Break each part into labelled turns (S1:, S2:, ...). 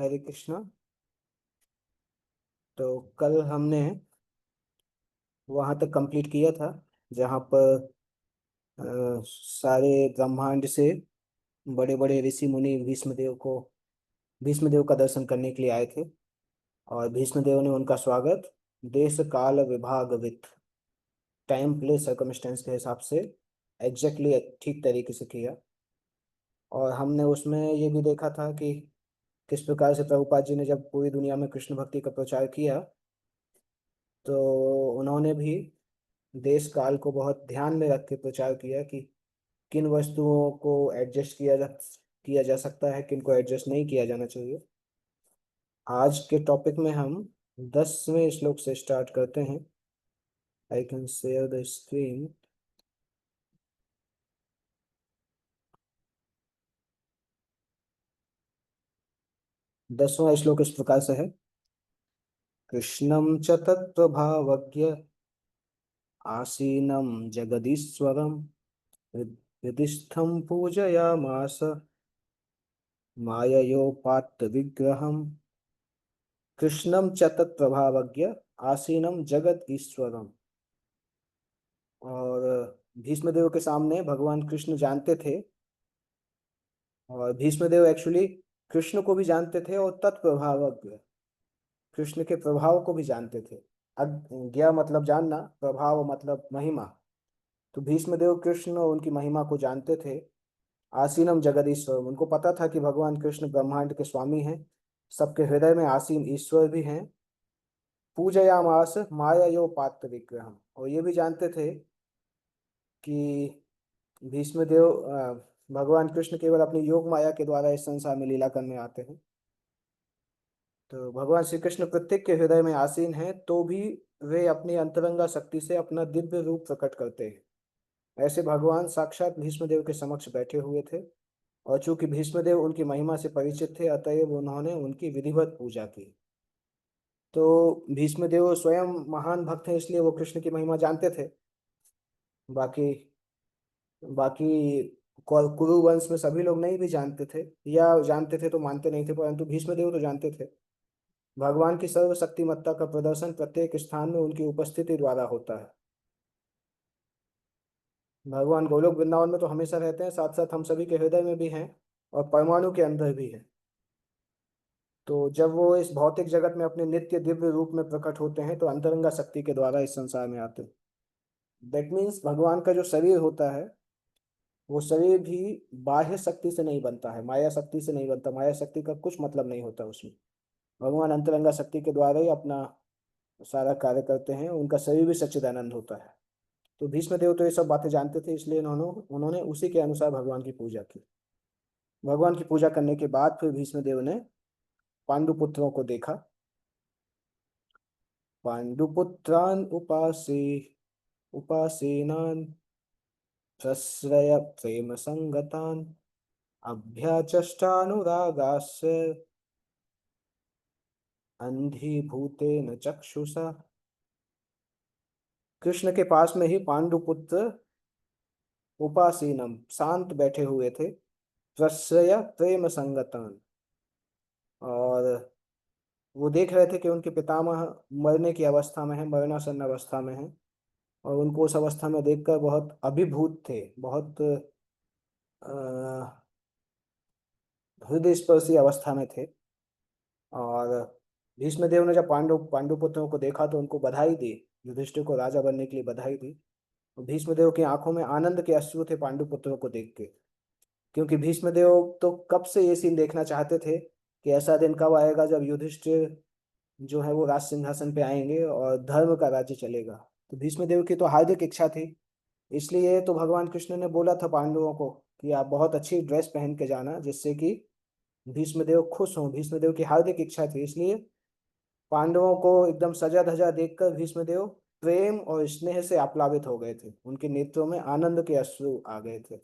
S1: हरे कृष्णा। तो कल हमने वहां तक कंप्लीट किया था जहाँ पर सारे ब्रह्मांड से बड़े बड़े ऋषि मुनि भीष्मदेव का दर्शन करने के लिए आए थे। और भीष्मदेव ने उनका स्वागत देश काल विभाग विद टाइम प्लेस सर्कमस्टेंस के हिसाब से एग्जैक्टली ठीक तरीके से किया। और हमने उसमें ये भी देखा था कि किस प्रकार से प्रभुपाद जी ने जब पूरी दुनिया में कृष्ण भक्ति का प्रचार किया तो उन्होंने भी देश काल को बहुत ध्यान में रख के प्रचार किया कि किन वस्तुओं को एडजस्ट किया जा सकता है, किन को एडजस्ट नहीं किया जाना चाहिए। आज के टॉपिक में हम 10वें श्लोक से स्टार्ट करते हैं। I can share the screen. 10वां श्लोक इस प्रकार से है। कृष्णं च तत्प्रभावज्ञ आसीनं जगदीश्वरं हृदिस्थं पूजयामास माययोपात्त विग्रहम्। कृष्णं च तत्प्रभावज्ञ आसीनं जगद ईश्वरम। और भीष्मदेव के सामने भगवान कृष्ण जानते थे, और भीष्मदेव एक्चुअली कृष्ण को भी जानते थे और तत्प्रभावज्ञ कृष्ण के प्रभाव को भी जानते थे। ज्ञा मतलब जानना, प्रभाव मतलब महिमा। तो भीष्मदेव कृष्ण और उनकी महिमा को जानते थे। आसीनम जगदीश्वर, उनको पता था कि भगवान कृष्ण ब्रह्मांड के स्वामी हैं, सबके हृदय में आसीन ईश्वर भी हैं। पूजयामास माया यो पात्र विग्रहम, और ये भी जानते थे कि भीष्मदेव भगवान कृष्ण केवल अपनी योग माया के द्वारा इस संसार में लीला करने आते हैं। तो भगवान श्री कृष्ण प्रत्येक के हृदय में आसीन हैं, तो भी वे अपनी अंतरंगा शक्ति से अपना दिव्य रूप प्रकट करते हैं। ऐसे भगवान साक्षात भीष्मदेव के समक्ष बैठे हुए थे, और चूंकि भीष्मदेव उनकी महिमा से परिचित थे, अतएव उन्होंने उनकी विधिवत पूजा की। तो भीष्मदेव स्वयं महान भक्त हैं, इसलिए वो कृष्ण की महिमा जानते थे। बाकी बाकी कुरु वंश में सभी लोग नहीं भी जानते थे, या जानते थे तो मानते नहीं थे, परंतु भीष्मदेव तो जानते थे। भगवान की सर्वशक्तिमत्ता का प्रदर्शन प्रत्येक स्थान में उनकी उपस्थिति द्वारा होता है। भगवान गोलोक वृंदावन में तो हमेशा रहते हैं, साथ साथ हम सभी के हृदय में भी हैं, और परमाणु के अंदर भी हैं। तो जब वो इस भौतिक जगत में अपने नित्य दिव्य रूप में प्रकट होते हैं, तो अंतरंगा शक्ति के द्वारा इस संसार में आते हैं। दैट मीन्स भगवान का जो शरीर होता है, वो शरीर भी बाह्य शक्ति से नहीं बनता है, माया शक्ति से नहीं बनता। माया शक्ति का कुछ मतलब नहीं होता उसमें। भगवान अंतरंगा शक्ति के द्वारा ही अपना सारा कार्य करते हैं, उनका शरीर भी सच्चिदानंद होता है। तो भीष्मदेव तो ये सब बातें जानते थे, इसलिए उन्होंने उन्होंने उसी के अनुसार भगवान की पूजा की। भगवान की पूजा करने के बाद फिर भीष्मदेव ने पांडुपुत्रों को देखा। पांडुपुत्रान उपासेनान प्रश्रय प्रेम संगतान अभ्याचष्टानुरागास्य अंधीभूतेन चक्षुषा। कृष्ण के पास में ही पांडुपुत्र उपासीनम शांत बैठे हुए थे, प्रश्रय प्रेम संगतान। और वो देख रहे थे कि उनके पितामह मरने की अवस्था में है, मरणासन्न अवस्था में है, और उनको उस अवस्था में देखकर बहुत अभिभूत थे, बहुत हृदय स्पर्शी अवस्था में थे। और भीष्मदेव ने जब पांडुपुत्रों को देखा तो उनको बधाई दी, युधिष्ठिर को राजा बनने के लिए बधाई दी। और भीष्मदेव की आंखों में आनंद के अश्रु थे पांडुपुत्रों को देख के, क्योंकि भीष्मदेव तो कब से ये सीन देखना चाहते थे कि ऐसा दिन कब आएगा जब युधिष्ठिर जो है वो राज सिंहासन पे आएंगे और धर्म का राज्य चलेगा। तो भीष्मदेव की तो हार्दिक इच्छा थी। इसलिए तो भगवान कृष्ण ने बोला था पांडवों को कि आप बहुत अच्छी ड्रेस पहन के जाना, जिससे कि भीष्मदेव खुश हों। भीष्मदेव की हार्दिक इच्छा थी, इसलिए पांडवों को एकदम सजा धजा देखकर भीष्मदेव प्रेम और स्नेह से आप्लावित हो गए थे, उनके नेत्रों में आनंद के अश्रु आ गए थे।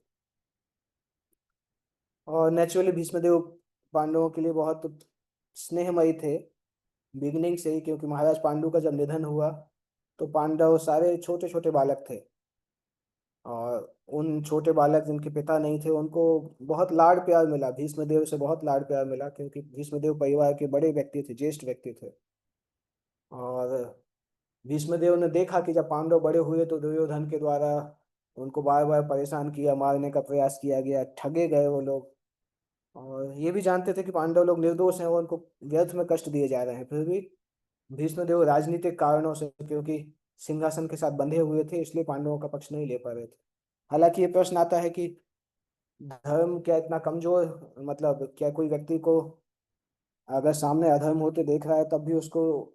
S1: और नेचुरली भीष्मदेव पांडवों के लिए बहुत स्नेहमयी थे बिगिनिंग से ही, क्योंकि महाराज पांडु का जब निधन हुआ तो पांडव सारे छोटे छोटे बालक थे, और उन छोटे बालक जिनके पिता नहीं थे उनको बहुत लाड़ प्यार मिला, भीष्मदेव से बहुत लाड़ प्यार मिला, क्योंकि भीष्मदेव परिवार के बड़े व्यक्ति थे, ज्येष्ठ व्यक्ति थे। और भीष्मदेव ने देखा कि जब पांडव बड़े हुए तो दुर्योधन के द्वारा उनको बार बार परेशान किया, मारने का प्रयास किया गया, ठगे गए वो लोग। और ये भी जानते थे कि पांडव लोग निर्दोष हैं और उनको व्यर्थ में कष्ट दिए जा रहे हैं, फिर भी भीष्मदेव राजनीतिक कारणों से, क्योंकि सिंहासन के साथ बंधे हुए थे, इसलिए पांडवों का पक्ष नहीं ले पा रहे थे। हालांकि ये प्रश्न आता है कि धर्म क्या इतना कमजोर, मतलब क्या कोई व्यक्ति को अगर सामने अधर्म होते देख रहा है तब भी उसको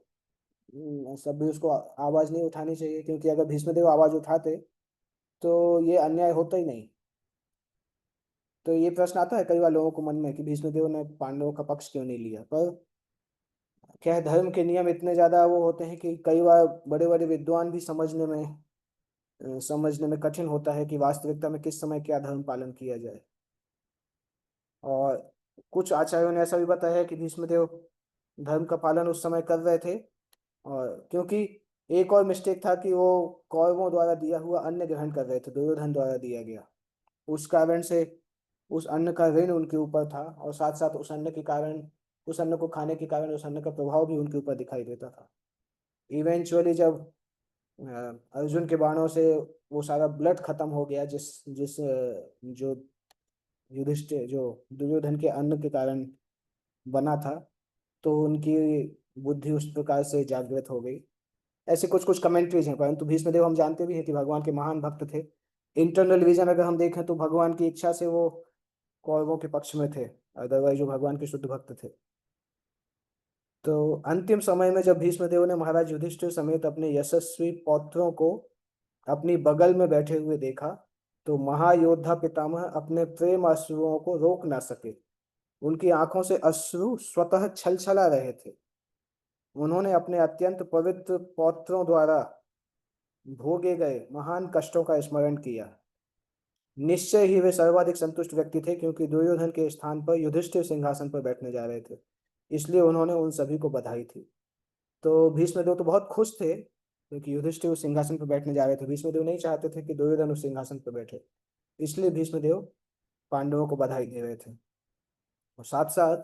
S1: सब भी उसको आवाज नहीं उठानी चाहिए? क्योंकि अगर भीष्मदेव आवाज उठाते तो ये अन्याय होता ही नहीं। तो ये प्रश्न आता है कई बार लोगों को मन में कि भीष्मदेव ने पांडवों का पक्ष क्यों नहीं लिया। पर क्या है, धर्म के नियम इतने ज्यादा वो होते हैं कि कई बार बड़े बड़े विद्वान भी समझने में कठिन होता है कि वास्तविकता में किस समय क्या धर्म पालन किया जाए। और कुछ आचार्यों ने ऐसा भी बताया है कि भीष्मदेव धर्म का पालन उस समय कर रहे थे, और क्योंकि एक और मिस्टेक था कि वो कौरवों द्वारा दिया हुआ अन्न ग्रहण कर रहे थे, दुर्योधन द्वारा दिया गया। उस कारण से उस अन्न का ऋण उनके ऊपर था, और साथ साथ उस अन्न को खाने के कारण उस अन्न का प्रभाव भी उनके ऊपर दिखाई देता था। इवेंचुअली जब अर्जुन के बाणों से वो सारा ब्लड खत्म हो गया, जिस जिस जो युधिष्ठिर जो दुर्योधन के अन्न के कारण बना था, तो उनकी बुद्धि उस प्रकार से जागृत हो गई। ऐसे कुछ कुछ कमेंट्रीज हैं, परंतु भीष्मदेव हम जानते भी हैं कि भगवान के महान भक्त थे। इंटरनल विजन अगर हम देखें तो भगवान की इच्छा से वो कौरवों के पक्ष में थे, अदरवाइज वो भगवान के शुद्ध भक्त थे। तो अंतिम समय में जब भीष्मदेव ने महाराज युधिष्ठिर समेत अपने यशस्वी पौत्रों को अपनी बगल में बैठे हुए देखा, तो महायोद्धा पितामह अपने प्रेम अश्रुओं को रोक ना सके। उनकी आंखों से अश्रु स्वतः छलछला रहे थे। उन्होंने अपने अत्यंत पवित्र पौत्रों द्वारा भोगे गए महान कष्टों का स्मरण किया। निश्चय ही वे सर्वाधिक संतुष्ट व्यक्ति थे, क्योंकि दुर्योधन के स्थान पर युधिष्ठिर सिंहासन पर बैठने जा रहे थे। इसलिए उन्होंने उन सभी को बधाई थी। तो भीष्मदेव तो बहुत खुश थे, क्योंकि युधिष्ठिर उस सिंहासन पर बैठने जा रहे थे। भीष्मदेव नहीं चाहते थे कि दुर्योधन उस सिंहासन पर बैठे, इसलिए भीष्मदेव पांडवों को बधाई दे रहे थे। और साथ साथ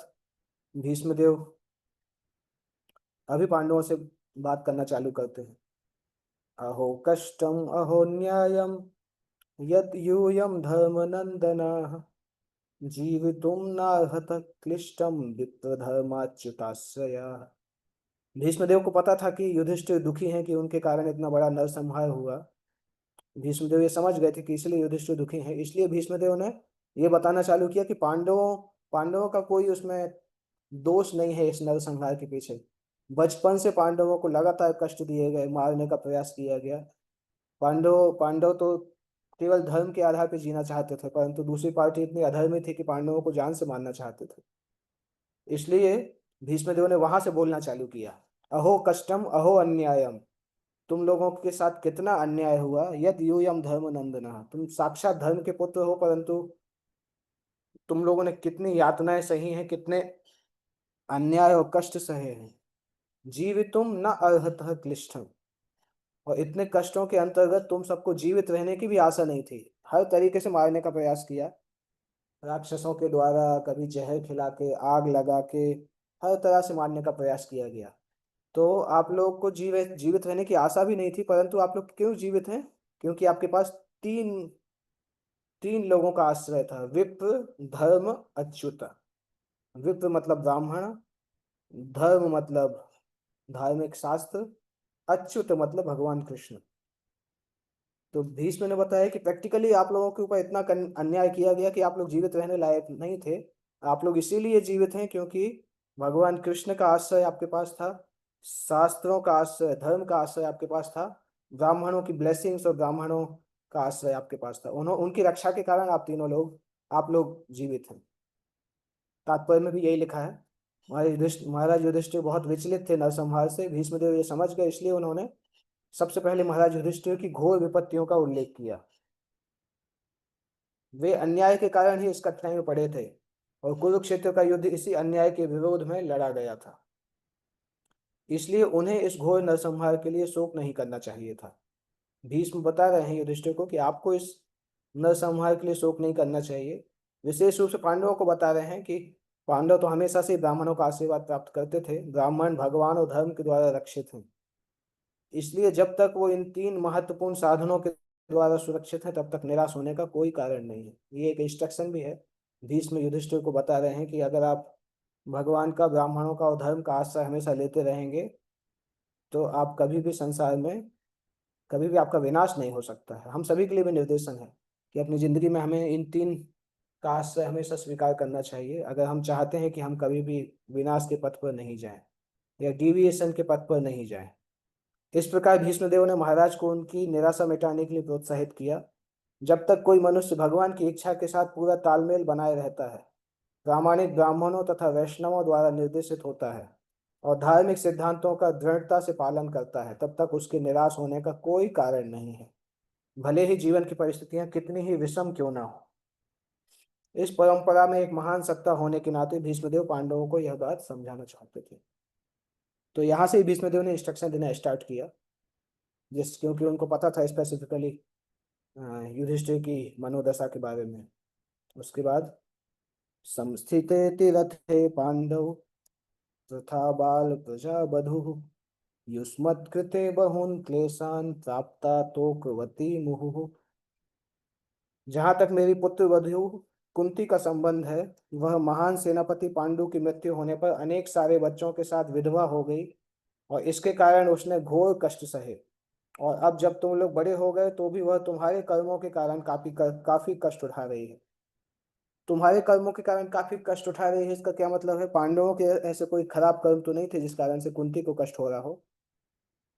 S1: भीष्मदेव अभी पांडवों से बात करना चालू करते हैं। अहो कष्टम अहो न्यायम यत् यूयम धर्मनंदनाः जीवितुं नार्हत क्लिष्टम विप्रधर्माच्युताश्रया। भीष्मदेव को पता था कि युधिष्ठिर दुखी हैं कि उनके कारण इतना बड़ा नरसंहार हुआ। भीष्मदेव ये समझ गए थे कि इसलिए युधिष्ठिर दुखी हैं, इसलिए भीष्मदेव ने ये बताना चालू किया कि पांडवों पांडवों का कोई उसमें दोष नहीं है इस नरसंहार के पीछे। बचपन से पांडवों को लगातार कष्ट दिए गए, मारने का प्रयास किया गया। पांडव पांडव तो केवल धर्म के आधार पर जीना चाहते थे, परंतु दूसरी पार्टी इतनी अधर्मी थी कि पांडवों को जान से मारना चाहते थे। इसलिए भीष्मदेव ने वहां से बोलना चालू किया। अहो कष्टम अहो अन्यायम, तुम लोगों के साथ कितना अन्याय हुआ। यद यूयम धर्म नंदना, तुम साक्षात धर्म के पुत्र हो, परंतु तुम लोगों ने कितनी यातनाएं सही हैं, कितने अन्याय और कष्ट सहे हैं। जीवितुम न अर्हतः क्लिष्टम, और इतने कष्टों के अंतर्गत तुम सबको जीवित रहने की भी आशा नहीं थी। हर तरीके से मारने का प्रयास किया, राक्षसों के द्वारा, कभी जहर खिला के, आग लगा के, हर तरह से मारने का प्रयास किया गया। तो आप लोग को जीवित जीवित रहने की आशा भी नहीं थी, परंतु आप लोग क्यों जीवित हैं? क्योंकि आपके पास तीन तीन लोगों का आश्रय था, विप्र, धर्म, अच्युत। विप्र मतलब ब्राह्मण, धर्म मतलब धार्मिक शास्त्र, अच्युत मतलब भगवान कृष्ण। तो भीष्म ने बताया कि प्रैक्टिकली आप लोगों के ऊपर इतना अन्याय किया गया कि आप लोग जीवित रहने लायक नहीं थे। आप लोग इसीलिए जीवित हैं क्योंकि भगवान कृष्ण का आश्रय आपके पास था, शास्त्रों का आश्रय, धर्म का आश्रय आपके पास था, ब्राह्मणों की ब्लेसिंग्स और ब्राह्मणों का आश्रय आपके पास था। उनकी रक्षा के कारण आप लोग जीवित हैं। तात्पर्य में भी यही लिखा है। महाराज युधिष्ठिर बहुत विचलित थे नरसंहार से। भीष्मदेव ये समझ गए, इसलिए उन्होंने सबसे पहले महाराज युधिष्ठिर की घोर विपत्तियों का उल्लेख किया। वे अन्याय के कारण ही इस कठिनाई में पड़े थे, और कुरुक्षेत्र का युद्ध इसी अन्याय के विरोध में लड़ा गया था। इसलिए उन्हें इस घोर नरसंहार के लिए शोक नहीं करना चाहिए था। भीष्म बता रहे हैं युधिष्ठिर को कि आपको इस नरसंहार के लिए शोक नहीं करना चाहिए। विशेष रूप से पांडवों को बता रहे हैं कि पांडव तो हमेशा से ही ब्राह्मणों का आशीर्वाद प्राप्त करते थे। ब्राह्मण भगवान और धर्म के द्वारा रक्षित हैं, इसलिए जब तक वो इन तीन महत्वपूर्ण साधनों के द्वारा सुरक्षित है तब तक निराश होने का कोई कारण नहीं है। ये एक इंस्ट्रक्शन भी है। भीष्म युधिष्ठिर को बता रहे हैं कि अगर आप भगवान का, ब्राह्मणों का और धर्म का आश्रय हमेशा लेते रहेंगे तो आप कभी भी संसार में, कभी भी आपका विनाश नहीं हो सकता है। हम सभी के लिए भी निर्देशन है कि अपनी जिंदगी में हमें इन तीन का आश्रय हमेशा स्वीकार करना चाहिए, अगर हम चाहते हैं कि हम कभी भी विनाश के पथ पर नहीं जाएं या डिविएशन के पथ पर नहीं जाएं। इस प्रकार भीष्मदेव ने महाराज को उनकी निराशा मिटाने के लिए प्रोत्साहित किया। जब तक कोई मनुष्य भगवान की इच्छा के साथ पूरा तालमेल बनाए रहता है, प्रामाणिक ब्राह्मणों तथा वैष्णवों द्वारा निर्देशित होता है और धार्मिक सिद्धांतों का दृढ़ता से पालन करता है, तब तक उसके निराश होने का कोई कारण नहीं है, भले ही जीवन की परिस्थितियां कितनी ही विषम क्यों ना हो। इस परंपरा में एक महान सत्ता होने के नाते भीष्मदेव पांडवों को यह बात समझाना चाहते थे। तो यहाँ से ही भीष्मदेव ने इंस्ट्रक्शन देना स्टार्ट किया, क्योंकि उनको पता था स्पेसिफिकली युधिष्ठिर की मनोदशा के बारे में। उसके बाद संस्थिते रथे पांडव तथा बाल प्रजा बधु युष्मत्कृते बहून् क्लेशान् प्राप्ता तोक़वती मुहुः। जहाँ तक मेरी पुत्र वधु कुंती का संबंध है, वह महान सेनापति पांडु की मृत्यु होने पर अनेक सारे बच्चों के साथ विधवा हो गई और इसके कारण उसने घोर कष्ट सहे। और अब जब तुम लोग बड़े हो गए तो भी वह तुम्हारे कर्मों के कारण काफी कष्ट उठा रही है। तुम्हारे कर्मों के कारण काफी कष्ट उठा रही है, इसका क्या मतलब है? पांडवों के ऐसे कोई खराब कर्म तो नहीं थे जिस कारण से कुंती को कष्ट हो रहा हो,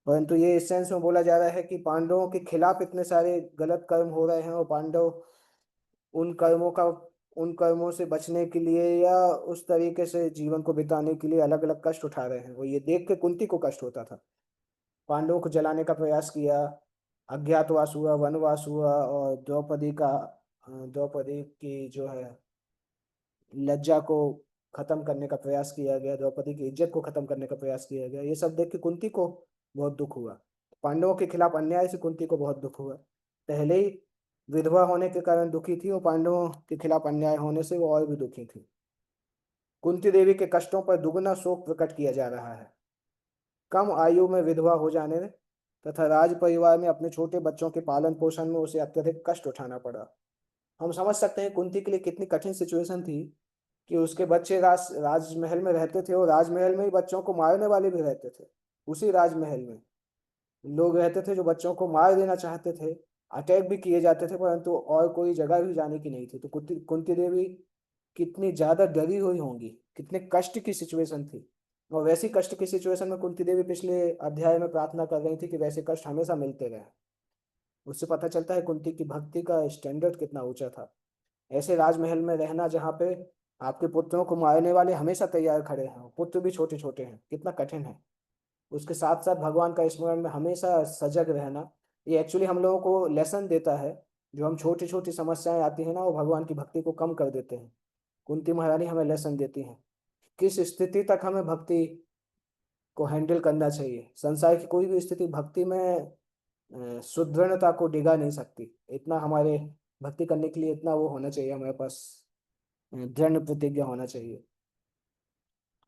S1: परंतु ये इस सेंस में बोला जा रहा है कि पांडवों के खिलाफ इतने सारे गलत कर्म हो रहे हैं और पांडव उन कर्मों का उन कर्मों से बचने के लिए या उस तरीके से जीवन को बिताने के लिए अलग अलग कष्ट उठा रहे हैं। वो ये देख के कुंती को कष्ट होता था। पांडवों को जलाने का प्रयास किया, अज्ञातवास हुआ, वनवास हुआ और द्रौपदी की जो है लज्जा को खत्म करने का प्रयास किया गया, द्रौपदी की इज्जत को खत्म करने का प्रयास किया गया। ये सब देख के कुंती को बहुत दुख हुआ। पांडवों के खिलाफ अन्याय से कुंती को बहुत दुख हुआ। पहले ही विधवा होने के कारण दुखी थी और पांडवों के खिलाफ अन्याय होने से वो और भी दुखी थी। कुंती देवी के कष्टों पर दुगना शोक प्रकट किया जा रहा है। कम आयु में विधवा हो जाने तथा राज परिवार में अपने छोटे बच्चों के पालन पोषण में उसे अत्यधिक कष्ट उठाना पड़ा। हम समझ सकते हैं कुंती के लिए कितनी कठिन सिचुएशन थी कि उसके बच्चे राजमहल में रहते थे और राजमहल में ही बच्चों को मारने वाले भी रहते थे। उसी राजमहल में लोग रहते थे जो बच्चों को मार देना चाहते थे, अटैक भी किए जाते थे, परंतु और कोई जगह भी जाने की नहीं थी। तो कुंती देवी कितनी ज्यादा डरी हुई होंगी, कितने कष्ट की सिचुएशन थी। और वैसी कष्ट की सिचुएशन में कुंती देवी पिछले अध्याय में प्रार्थना कर रही थी कि वैसे कष्ट हमेशा मिलते रहे। उससे पता चलता है कुंती की भक्ति का स्टैंडर्ड कितना ऊंचा था। ऐसे राजमहल में रहना जहाँ पे आपके पुत्रों को मारने वाले हमेशा तैयार खड़े हैं, पुत्र भी छोटे छोटे हैं, कितना कठिन है। उसके साथ साथ भगवान का स्मरण में हमेशा सजग रहना, ये एक्चुअली हम लोगों को लेसन देता है। जो हम छोटी छोटी समस्याएं आती है ना, वो भगवान की भक्ति को कम कर देते हैं। कुंती महारानी हमें लेसन देती हैं किस स्थिति तक हमें भक्ति को हैंडल करना चाहिए। संसार की कोई भी स्थिति भक्ति में सुदृढ़ता को डिगा नहीं सकती। इतना हमारे भक्ति करने के लिए इतना वो होना चाहिए हमारे पास, दृढ़ प्रतिज्ञा होना चाहिए।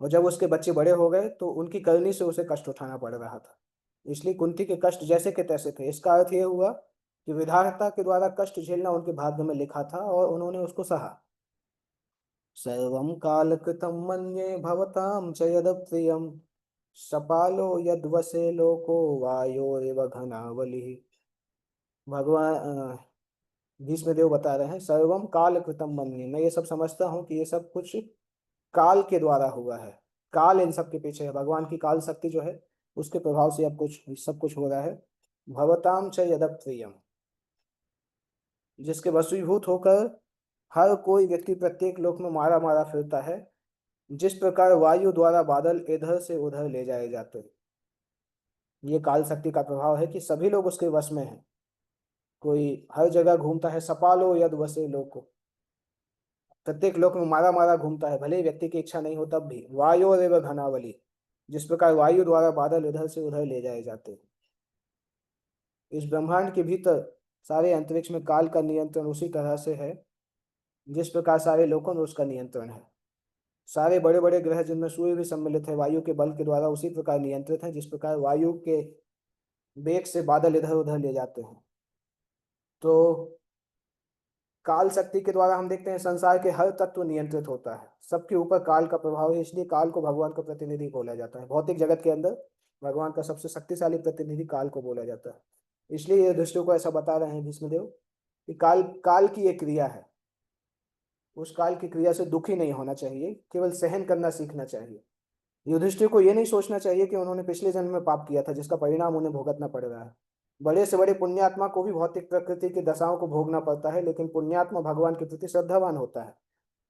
S1: और जब उसके बच्चे बड़े हो गए तो उनकी करनी से उसे कष्ट उठाना पड़ रहा था, इसलिए कुंती के कष्ट जैसे के तैसे थे। इसका अर्थ यह हुआ कि विधाता के द्वारा कष्ट झेलना उनके भाग्य में लिखा था और उन्होंने उसको सहा। सर्वं कालकृतं मन्ये भवतां च यदप्रियं सपालो यद्वसे लोको वायोरिव घनावलिः। भगवान भीष्मदेव बता रहे हैं, सर्वम काल कृतम मन्ये, मैं ये सब समझता हूँ कि ये सब कुछ काल के द्वारा हुआ है। काल इन सब के पीछे है, भगवान की काल शक्ति जो है उसके प्रभाव से अब कुछ सब कुछ हो रहा है। भवताम च यदप्रियम, जिसके वशीभूत होकर हर कोई व्यक्ति प्रत्येक लोक में मारा मारा फिरता है, जिस प्रकार वायु द्वारा बादल इधर से उधर ले जाए जाते हैं। ये काल शक्ति का प्रभाव है कि सभी लोग उसके वश में हैं। कोई हर जगह घूमता है, सपालो यद वसे लोको, प्रत्येक लोक में मारा मारा घूमता है, भले ही व्यक्ति की इच्छा नहीं हो तब भी। वायु एवं घनावली, जिस प्रकार वायु द्वारा बादल इधर से उधर ले जाए जाते हैं। इस ब्रह्मांड के भीतर सारे अंतरिक्ष में काल का नियंत्रण उसी तरह से है जिस प्रकार सारे लोकों में उसका नियंत्रण है। सारे बड़े बड़े ग्रह जिनमें सूर्य भी सम्मिलित है वायु के बल के द्वारा उसी प्रकार नियंत्रित है जिस प्रकार वायु के वेग से बादल इधर उधर ले जाते हैं। तो काल शक्ति के द्वारा हम देखते हैं संसार के हर तत्व नियंत्रित होता है, सबके ऊपर काल का प्रभाव है, इसलिए काल को भगवान का प्रतिनिधि बोला जाता है। भौतिक जगत के अंदर भगवान का सबसे शक्तिशाली प्रतिनिधि काल को बोला जाता है। इसलिए ये दृष्टि को ऐसा बता रहे हैं भीष्मदेव कि काल काल की एक क्रिया है, उस काल की क्रिया से दुखी नहीं होना चाहिए, केवल सहन करना सीखना चाहिए। युधिष्ठिर को ये नहीं सोचना चाहिए कि उन्होंने पिछले जन्म में पाप किया था जिसका परिणाम उन्हें भुगतना पड़ रहा है। बड़े से बड़े पुण्यात्मा को भी भौतिक प्रकृति की दशाओं को भोगना पड़ता है, लेकिन पुण्यात्मा भगवान के प्रति श्रद्धावान होता है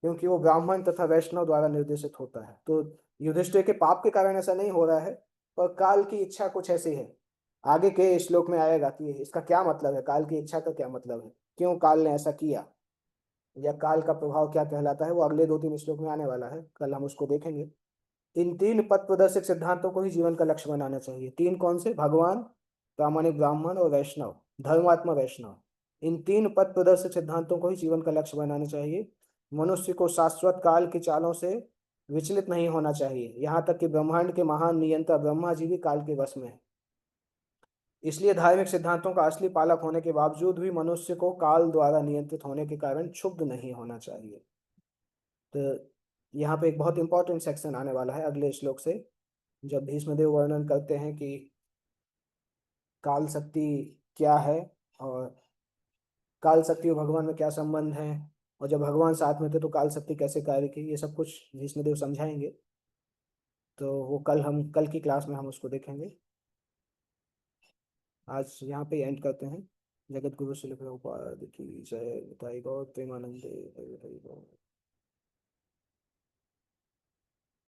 S1: क्योंकि वो ब्राह्मण तथा वैष्णव द्वारा निर्देशित होता है। तो युधिष्ठिर के पाप के कारण ऐसा नहीं हो रहा है, पर काल की इच्छा कुछ ऐसी है। आगे के श्लोक में आएगा कि इसका क्या मतलब है, काल की इच्छा का क्या मतलब है, क्यों काल ने ऐसा किया, या काल का प्रभाव क्या कहलाता है, वो अगले 2-3 श्लोक में आने वाला है, कल हम उसको देखेंगे। इन 3 पथ प्रदर्शक सिद्धांतों को ही जीवन का लक्ष्य बनाना चाहिए। 3 कौन से? भगवान, प्रामाणिक ब्राह्मण और वैष्णव, धर्मात्मा वैष्णव। इन 3 पथ प्रदर्शक सिद्धांतों को ही जीवन का लक्ष्य बनाना चाहिए। मनुष्य को शाश्वत काल की चालों से विचलित नहीं होना चाहिए, यहाँ तक कि ब्रह्मांड के महान नियंता ब्रह्मा जी भी काल के वश में है। इसलिए धार्मिक सिद्धांतों का असली पालक होने के बावजूद भी मनुष्य को काल द्वारा नियंत्रित होने के कारण क्षुब्ध नहीं होना चाहिए। तो यहाँ पे एक बहुत इंपॉर्टेंट सेक्शन आने वाला है अगले श्लोक से, जब भीष्मदेव वर्णन करते हैं कि काल शक्ति क्या है और काल शक्ति और भगवान में क्या संबंध है, और जब भगवान साथ में थे तो काल शक्ति कैसे कार्य की, ये सब कुछ भीष्मदेव समझाएंगे। तो वो कल की क्लास में हम उसको देखेंगे। आज यहाँ पे एंड करते हैं। जगत गुरु श्री प्रभुपाद की जय। बताई गौर प्रेमानंदे हरि हरि बोल।